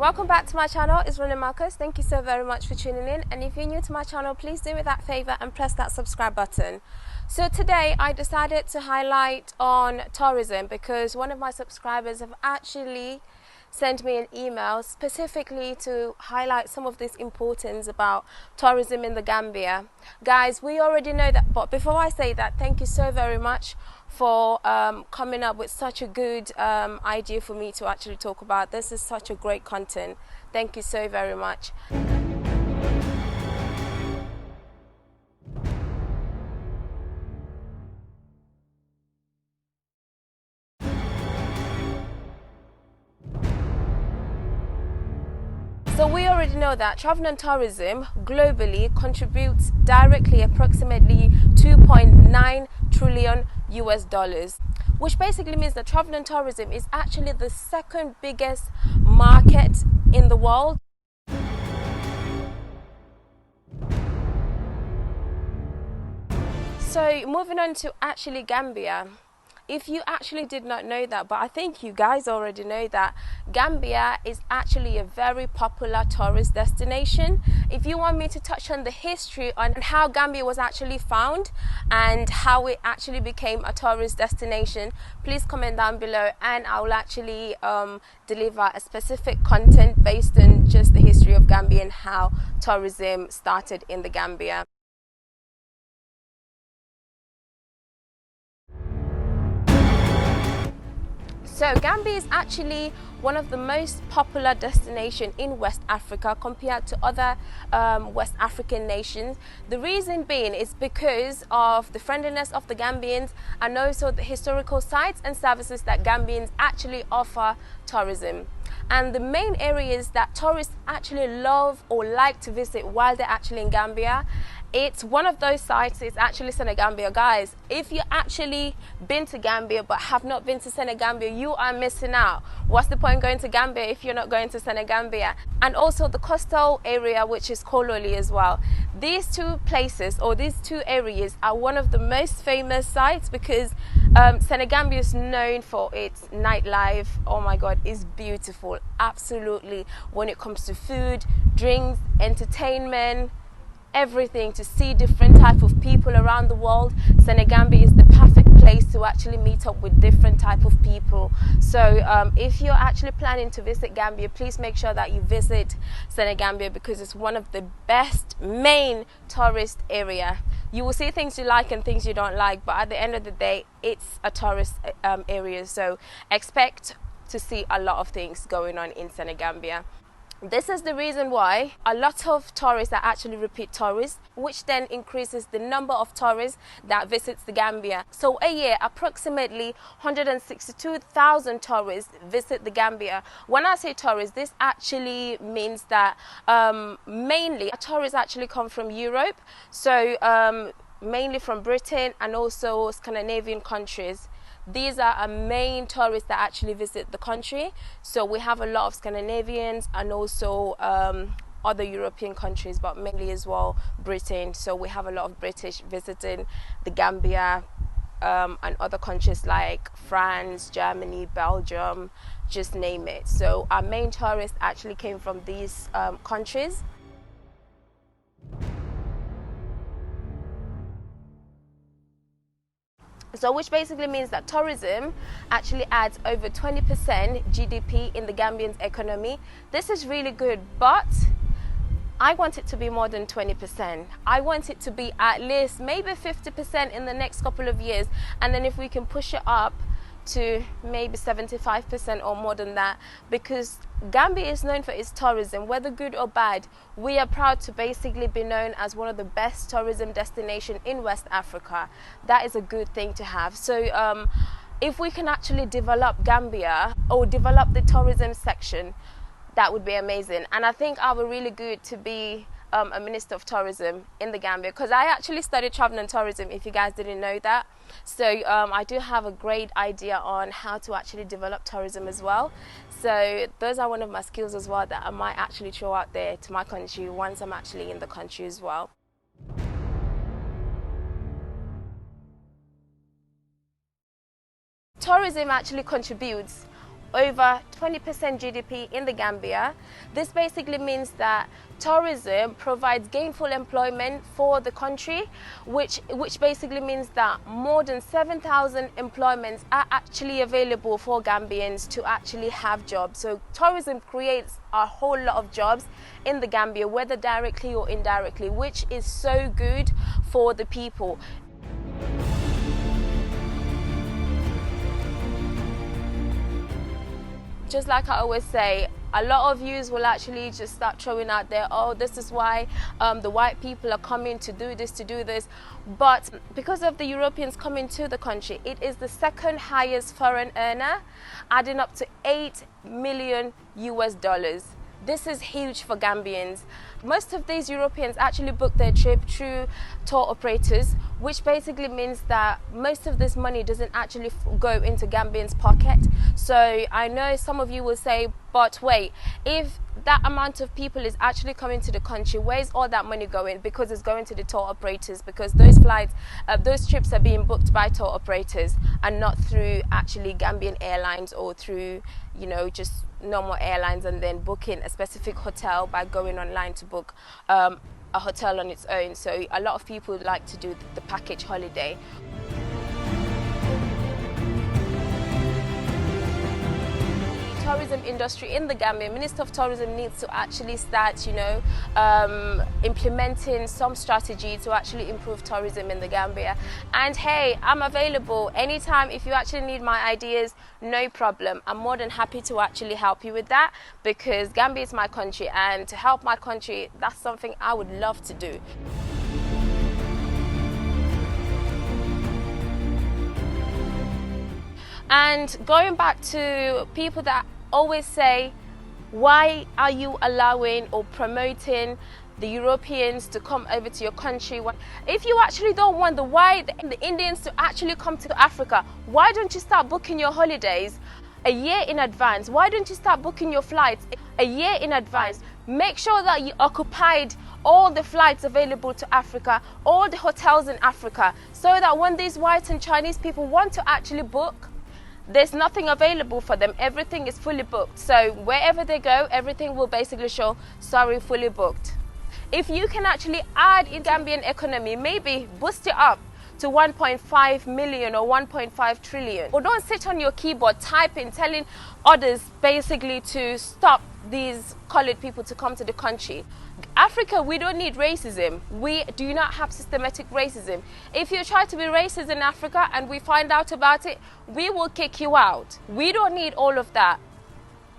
Welcome back to my channel. It's Rene Marcus. Thank you so very much for tuning in, and if you're new to my channel, please do me that favor and press that subscribe button. So today I decided to highlight on tourism because one of my subscribers have actually sent me an email specifically to highlight some of this importance about tourism in the Gambia. Guys, we already know that, but before I say that, thank you so very much for coming up with such a good idea for me to actually talk about. This is such a great content. Thank you so very much. So we already know that travel and tourism globally contributes directly approximately 2.9 trillion US dollars, which basically means that travel and tourism is actually the second biggest market in the world. So moving on to actually Gambia. If you actually did not know that, but I think you guys already know that Gambia is actually a very popular tourist destination. If you want me to touch on the history on how Gambia was actually found and how it actually became a tourist destination, please comment down below and I will actually deliver a specific content based on just the history of Gambia and how tourism started in the Gambia. So Gambia is actually one of the most popular destinations in West Africa compared to other West African nations. The reason being is because of the friendliness of the Gambians and also the historical sites and services that Gambians actually offer tourism. And the main areas that tourists actually love or like to visit while they're actually in Gambia, it's one of those sites is actually Senegambia. Guys, if you've actually been to Gambia but have not been to Senegambia, you are missing out. What's the point going to Gambia if you're not going to Senegambia? And also the coastal area, which is Kololi as well. These two places or these two areas are one of the most famous sites because Senegambia is known for its nightlife. Oh my god, it's beautiful, absolutely, when it comes to food, drinks, entertainment, everything, to see different type of people around the world. Senegambia is the perfect place to actually meet up with different type of people. So if you're actually planning to visit Gambia, please make sure that you visit Senegambia because it's one of the best main tourist area. You will see things you like and things you don't like, but at the end of the day, it's a tourist area, so expect to see a lot of things going on in Senegambia. This is the reason why a lot of tourists are actually repeat tourists, which then increases the number of tourists that visits the Gambia. So a year, approximately 162,000 tourists visit the Gambia. When I say tourists, this actually means that mainly tourists actually come from Europe, so mainly from Britain and also Scandinavian countries. These are our main tourists that actually visit the country. So we have a lot of Scandinavians and also other European countries, but mainly as well Britain. So we have a lot of British visiting the Gambia and other countries like France, Germany, Belgium, just name it. So our main tourists actually came from these countries. So which basically means that tourism actually adds over 20% GDP in the Gambian economy. This is really good, but I want it to be more than 20%. I want it to be at least maybe 50% in the next couple of years, and then if we can push it up to maybe 75% or more than that, because Gambia is known for its tourism, whether good or bad. We are proud to basically be known as one of the best tourism destinations in West Africa. That is a good thing to have. So if we can actually develop Gambia or develop the tourism section, that would be amazing. And I think I would really good to be a minister of tourism in the Gambia, because I actually studied travel and tourism, if you guys didn't know that. So I do have a great idea on how to actually develop tourism as well. So those are one of my skills as well that I might actually throw out there to my country once I'm actually in the country as well. Tourism actually contributes over 20% GDP in the Gambia. This basically means that tourism provides gainful employment for the country, which basically means that more than 7,000 employments are actually available for Gambians to actually have jobs. So tourism creates a whole lot of jobs in the Gambia, whether directly or indirectly, which is so good for the people. Just like I always say, a lot of yous will actually just start throwing out there, oh, this is why the white people are coming to do this. But because of the Europeans coming to the country, it is the second highest foreign earner, adding up to $8 million US. This is huge for Gambians. Most of these Europeans actually book their trip through tour operators, which basically means that most of this money doesn't actually go into Gambians' pocket. So I know some of you will say, but wait, if that amount of people is actually coming to the country, where's all that money going? Because it's going to the tour operators, because those flights, those trips are being booked by tour operators and not through actually Gambian Airlines or through, you know, just normal airlines and then booking a specific hotel by going online to book a hotel on its own. So a lot of people like to do the package holiday. Tourism industry in the Gambia, Minister of Tourism needs to actually start, you know, implementing some strategy to actually improve tourism in the Gambia. And hey, I'm available anytime. If you actually need my ideas, no problem. I'm more than happy to actually help you with that, because Gambia is my country, and to help my country, that's something I would love to do. And going back to people that always say, why are you allowing or promoting the Europeans to come over to your country? If you actually don't want the Indians to actually come to Africa, why don't you start booking your holidays a year in advance? Why don't you start booking your flights a year in advance? Make sure that you occupied all the flights available to Africa, all the hotels in Africa, so that when these white and Chinese people want to actually book, there's nothing available for them. Everything is fully booked. So wherever they go, everything will basically show, sorry, fully booked. If you can actually add in Gambian economy, maybe boost it up to 1.5 million or 1.5 trillion. Or don't sit on your keyboard typing, telling others basically to stop these colored people to come to the country. Africa, we don't need racism. We do not have systematic racism. If you try to be racist in Africa and we find out about it, we will kick you out. We don't need all of that.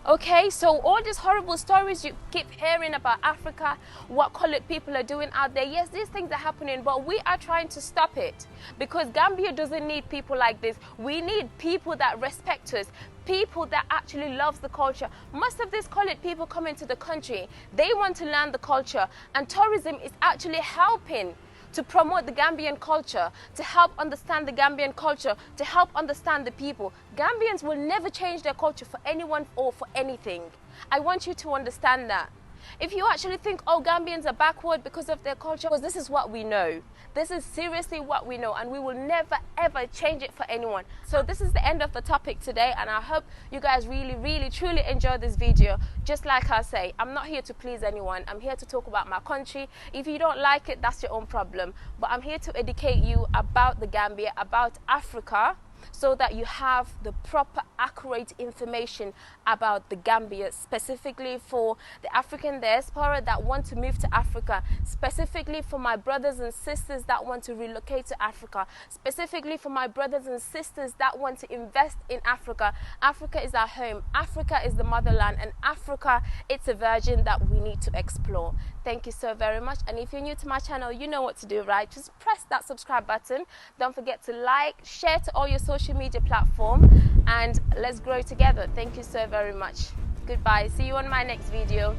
Okay, so all these horrible stories you keep hearing about Africa, what colored people are doing out there, yes, these things are happening, but we are trying to stop it, because Gambia doesn't need people like this. We need people that respect us, people that actually loves the culture. Most of these colored people coming to the country, they want to learn the culture, and tourism is actually helping to promote the Gambian culture, to help understand the Gambian culture, to help understand the people. Gambians will never change their culture for anyone or for anything. I want you to understand that. If you actually think, oh, Gambians are backward because of their culture, because this is what we know. This is seriously what we know, and we will never ever change it for anyone. So this is the end of the topic today, and I hope you guys really truly enjoyed this video. Just like I say, I'm not here to please anyone. I'm here to talk about my country. If you don't like it, that's your own problem. But I'm here to educate you about the Gambia, about Africa, so that you have the proper, accurate information about the Gambia, specifically for the African diaspora that want to move to Africa, specifically for my brothers and sisters that want to relocate to Africa, specifically for my brothers and sisters that want to invest in Africa. Africa is our home, Africa is the motherland, and Africa, it's a virgin that we need to explore. Thank you so very much, and if you're new to my channel, you know what to do, right? Just press that subscribe button. Don't forget to like, share to all your social media platform, and let's grow together. Thank you so very much. Goodbye. See you on my next video.